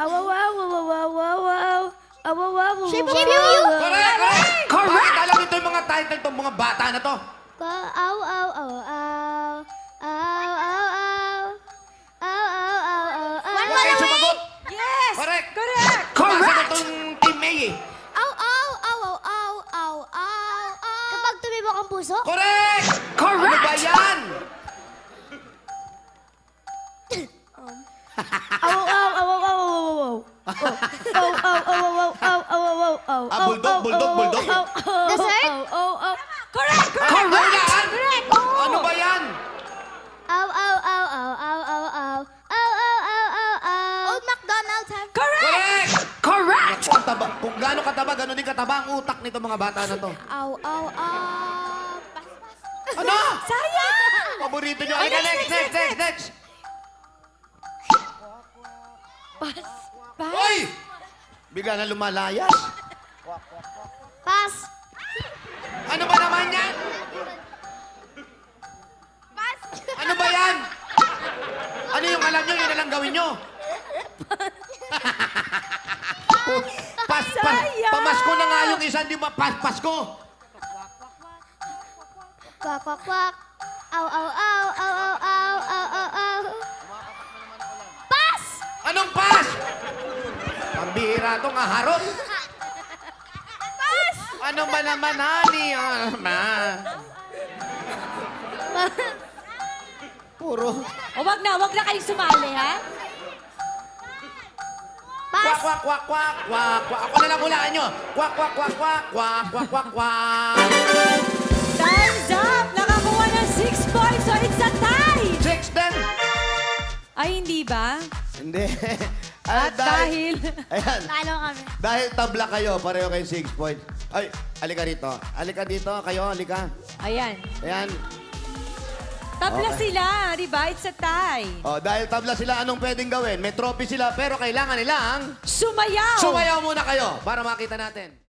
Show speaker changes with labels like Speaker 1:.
Speaker 1: Ship,
Speaker 2: Correct! Bakit alam ito yung mga title itong mga bata na to? Okay, sumagot.
Speaker 3: Yes!
Speaker 2: Correct.
Speaker 3: Correct!
Speaker 2: Correct! Itong Team May eh.
Speaker 1: Kapag tumibok ang puso,
Speaker 2: Correct! Ano ba yan? Bulldog.
Speaker 1: dessert,
Speaker 3: Correct! Correct!
Speaker 2: Hulaan!
Speaker 3: Correct!
Speaker 2: Ano ba yan?
Speaker 1: Old MacDonald's have
Speaker 3: Correct!
Speaker 2: Correct! Naku, ang taba. Kung gaano kataba, gano'n din kataba ang utak nito mga bata na to. Ano?
Speaker 3: Sayang!
Speaker 2: Paborito nyo. Halika, next.
Speaker 3: Pass.
Speaker 2: Hoy! Bigla na lumalayas.
Speaker 1: Pass.
Speaker 2: Ano ba naman yan?
Speaker 1: Pass.
Speaker 2: Ano ba yan? Ano yung alam nyo, yun na lang gawin nyo.
Speaker 3: Sayang!
Speaker 2: Pamasko na nga yung isa, di ba? Pasko.
Speaker 1: Quack, quack, quack. Pass.
Speaker 2: Anong pas? Pambihira to nga harot.
Speaker 1: Pass.
Speaker 2: Ano ba naman, honey? Puro.
Speaker 3: O, wag na kayong sumali, ha?
Speaker 2: Kwak, kwak, kwak, kwak, kwak, kwak. Ako na lang hulaan nyo. Kwak, kwak, kwak, kwak, kwak, kwak, kwak, kwak.
Speaker 3: Time's up! Nakakuha ng 6 points, so it's a tie!
Speaker 2: 6 din.
Speaker 3: Ay, hindi ba?
Speaker 2: Hindi.
Speaker 3: At dahil...
Speaker 2: Ayan.
Speaker 1: Talo kami.
Speaker 2: Dahil tabla kayo, pareho kayo 6 points. Ay, alika dito. Alika dito, kayo, alika.
Speaker 3: Ayan.
Speaker 2: Ayan.
Speaker 3: Tabla
Speaker 2: Okay.
Speaker 3: sila, di ba? It's a tie.
Speaker 2: Oh, dahil tabla sila, anong pwedeng gawin? May trophy sila, pero kailangan nilang
Speaker 3: Sumayaw!
Speaker 2: sumayaw muna kayo para makita natin.